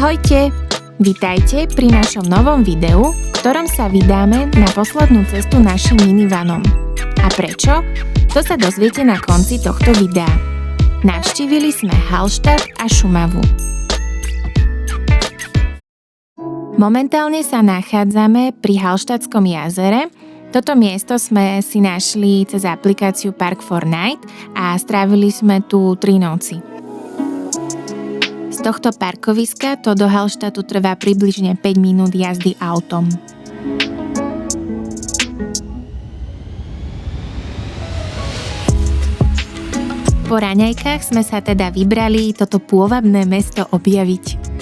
Ahojte! Vitajte pri našom novom videu, v ktorom sa vydáme na poslednú cestu našim minivanom. A prečo? To sa dozviete na konci tohto videa. Navštívili sme Hallstatt a Šumavu. Momentálne sa nachádzame pri Hallstattskom jazere. Toto miesto sme si našli cez aplikáciu Park4Night a strávili sme tu 3 noci. Z tohto parkoviska to do Hallstattu trvá približne 5 minút jazdy autom. Po raňajkách sme sa teda vybrali toto pôvabné mesto objaviť.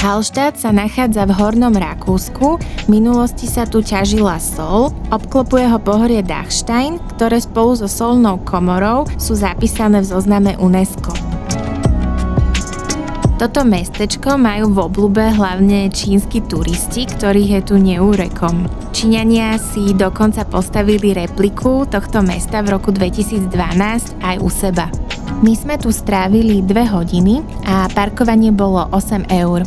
Hallstatt sa nachádza v Hornom Rakúsku, v minulosti sa tu ťažila soľ, obklopuje ho pohorie Dachstein, ktoré spolu so soľnou komorou sú zapísané v zozname UNESCO. Toto mestečko majú v obľúbe hlavne čínsky turisti, ktorých je tu neúrekom. Číňania si dokonca postavili repliku tohto mesta v roku 2012 aj u seba. My sme tu strávili 2 hodiny a parkovanie bolo 8 eur.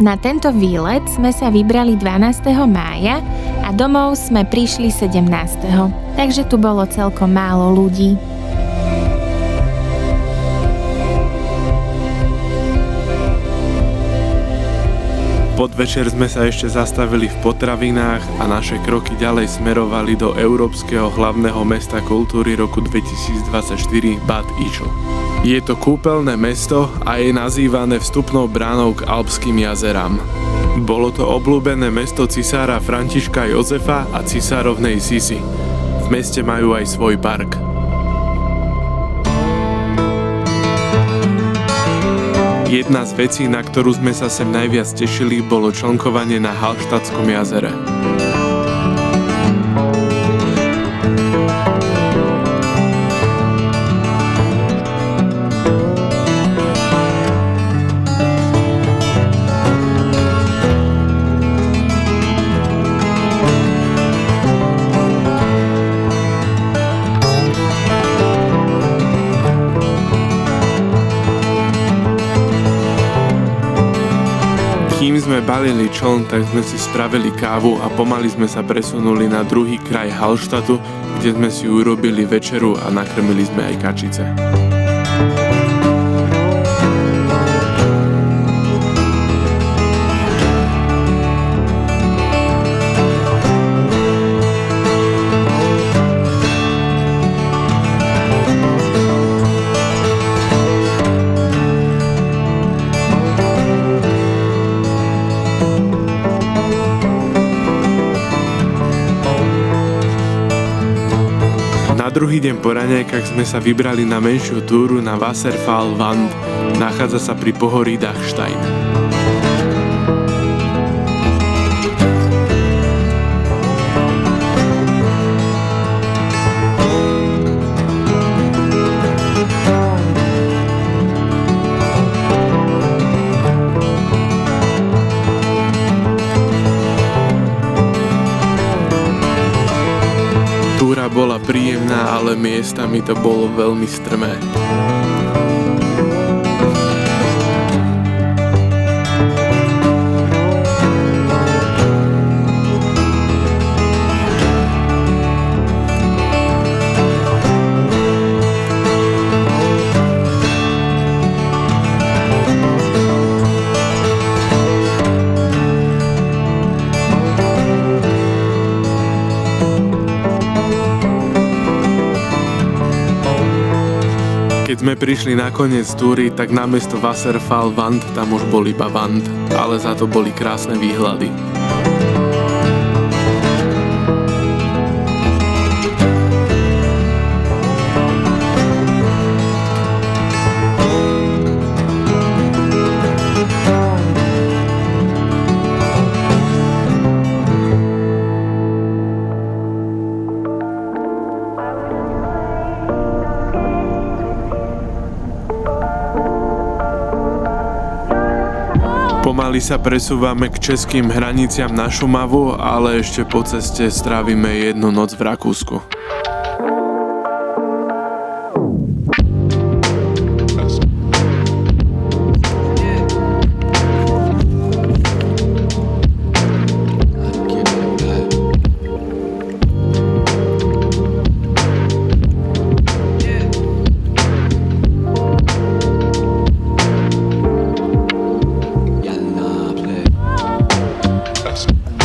Na tento výlet sme sa vybrali 12. mája a domov sme prišli 17. Takže tu bolo celkom málo ľudí. Podvečer sme sa ešte zastavili v potravinách a naše kroky ďalej smerovali do európskeho hlavného mesta kultúry roku 2024 Bad Ischl. Je to kúpeľné mesto a je nazývané vstupnou bránou k Alpským jazerám. Bolo to obľúbené mesto cisára Františka Jozefa a cisárovnej Sisy. V meste majú aj svoj park. Jedna z vecí, na ktorú sme sa sem najviac tešili, bolo člnkovanie na Hallstattskom jazere. Kým sme balili čln, tak sme si spravili kávu a pomaly sme sa presunuli na druhý kraj Hallstattu, kde sme si urobili večeru a nakrmili sme aj kačice. druhý deň po raňajkách sme sa vybrali na menšiu túru na Wasserfall Wand. Nachádza sa pri pohorí Dachstein. Túra bola príjemná, ale miestami to bolo veľmi strmé. Keď sme prišli na koniec túry, tak namiesto Wasserfall Wand tam už bol iba Wand, ale za to boli krásne výhľady. Pomaly sa presúvame k českým hraniciam na Šumavu, ale ešte po ceste strávime jednu noc v Rakúsku.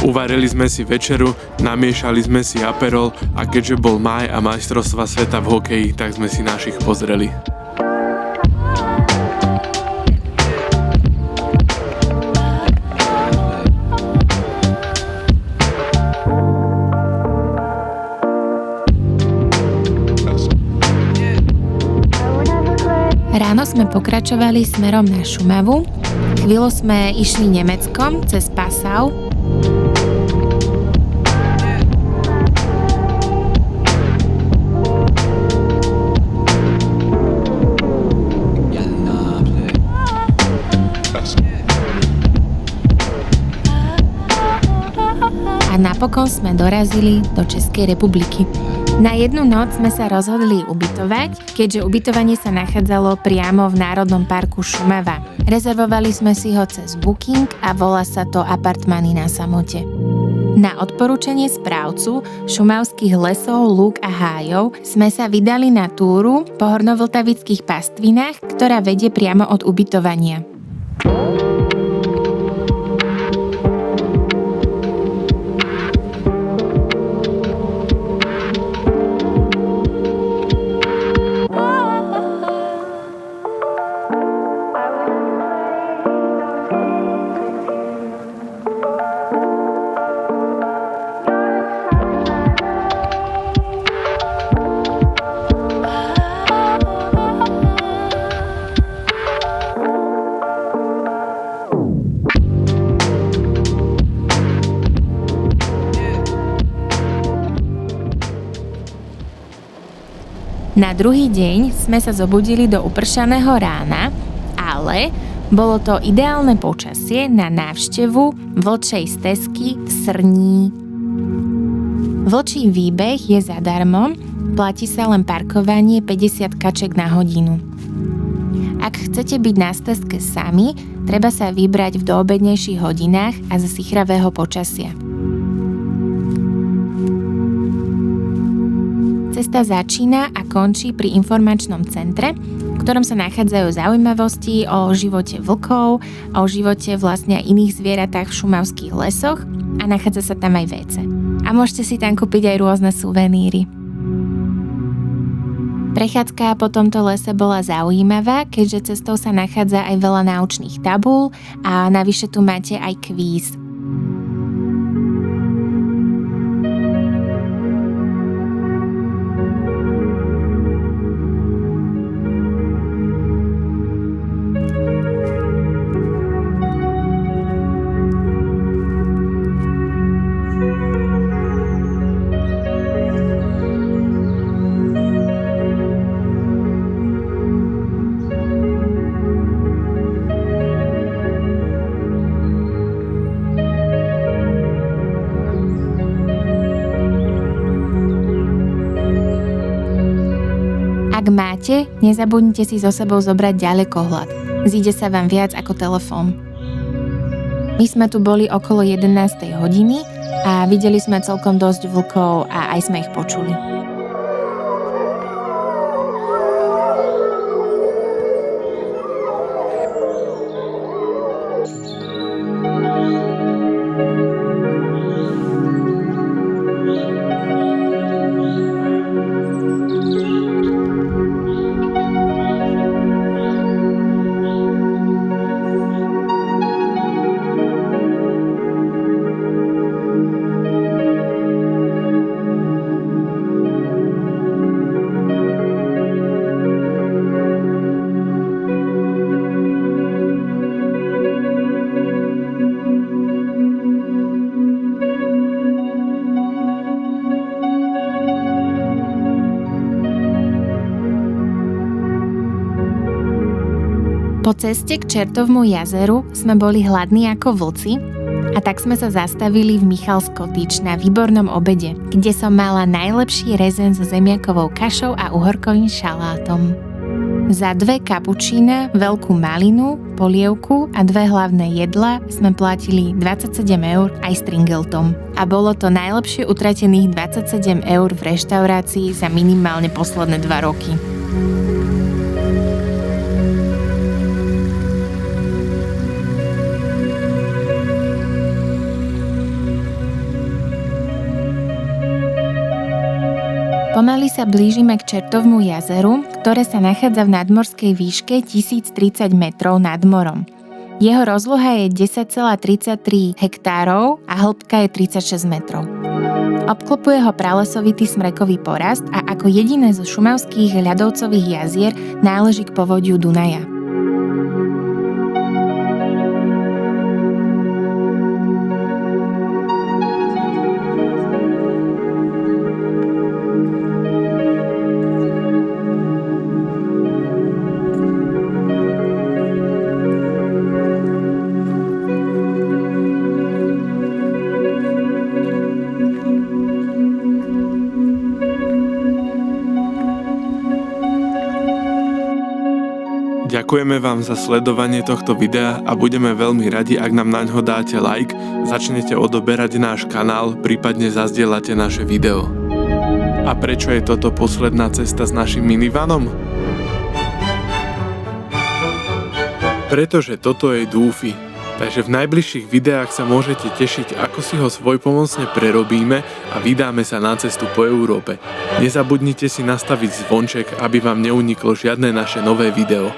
Uvarili sme si večeru, namiešali sme si aperol a keďže bol máj a majstrovstvá sveta v hokeji, tak sme si našich pozreli. Ráno sme pokračovali smerom na Šumavu, chvíľu sme išli Nemeckom cez Passau. Napokon sme dorazili do Českej republiky. Na jednu noc sme sa rozhodli ubytovať, keďže ubytovanie sa nachádzalo priamo v Národnom parku Šumava. Rezervovali sme si ho cez Booking a volá sa to Apartmany na samote. Na odporúčanie správcu šumavských lesov, lúk a hájov sme sa vydali na túru po hornovltavických pastvinách, ktorá vedie priamo od ubytovania. Na druhý deň sme sa zobudili do upršaného rána, ale bolo to ideálne počasie na návštevu vlčej stezky v Srní. Vlčí výbeh je zadarmo, platí sa len parkovanie 50 kaček na hodinu. Ak chcete byť na stezke sami, treba sa vybrať v doobednejších hodinách a za sichravého počasia. Cesta začína a končí pri informačnom centre, v ktorom sa nachádzajú zaujímavosti o živote vlkov, o živote vlastne iných zvieratách v šumavských lesoch a nachádza sa tam aj WC. A môžete si tam kúpiť aj rôzne suveníry. Prechádzka po tomto lese bola zaujímavá, keďže cestou sa nachádza aj veľa naučných tabúľ a navyše tu máte aj kvíz. ceste nezabudnite si so sebou zobrať ďalekohľad. Zíde sa vám viac ako telefón. My sme tu boli okolo 11. hodiny a videli sme celkom dosť vlkov a aj sme ich počuli. Po ceste k Čertovmu jazeru sme boli hladní ako vlci a tak sme sa zastavili v Michals Cottage na výbornom obede, kde som mala najlepší rezen so zemiakovou kašou a uhorkovým šalátom. Za 2 kapučína, veľkú malinu, polievku a 2 hlavné jedla sme platili 27 eur aj s tringeltom. A bolo to najlepšie utratených 27 eur v reštaurácii za minimálne posledné 2 roky. Pomaly sa blížime k Čertovmu jazeru, ktoré sa nachádza v nadmorskej výške 1030 metrov nad morom. Jeho rozloha je 10,33 hektárov a hĺbka je 36 metrov. Obklopuje ho pralesovitý smrekový porast a ako jediné zo šumavských ľadovcových jazier náleží k povodiu Dunaja. Ďakujeme vám za sledovanie tohto videa a budeme veľmi radi, ak nám naňho dáte like, začnete odoberať náš kanál, prípadne zazdieľate naše video. A prečo je toto posledná cesta s našim minivanom? Pretože toto je Doofy. Takže v najbližších videách sa môžete tešiť, ako si ho svojpomocne prerobíme a vydáme sa na cestu po Európe. Nezabudnite si nastaviť zvonček, aby vám neuniklo žiadne naše nové video.